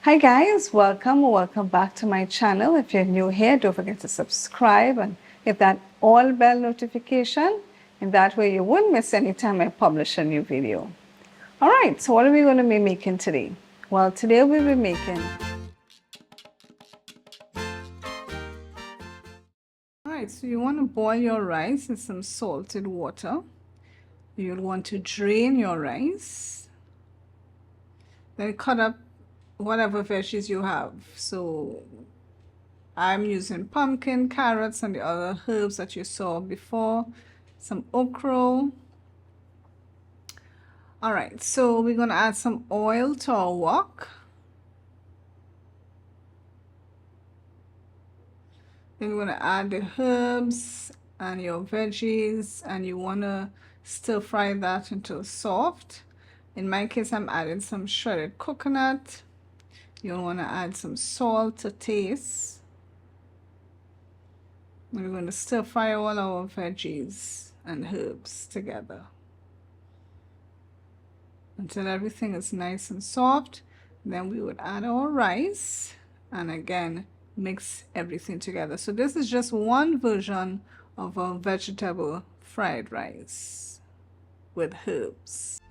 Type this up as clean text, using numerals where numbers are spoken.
Hi guys, welcome back to my channel. If you're new here, don't forget to subscribe and hit that all bell notification, and that way you won't miss any time I publish a new video. All right, so what are we going to be making today? Well, today we'll be making so you want to boil your rice in some salted water. You'll want to drain your rice, then cut up whatever veggies you have. So I'm using pumpkin, carrots, and the other herbs that you saw before, some okra. All right, so we're gonna add some oil to our wok. Then we're gonna add the herbs and your veggies, and you wanna stir fry that until soft. In my case, I'm adding some shredded coconut. You'll wanna add some salt to taste. We're going to stir fry all our veggies and herbs together until everything is nice and soft. Then we would add our rice and again mix everything together. So this is just one version of a vegetable fried rice with herbs.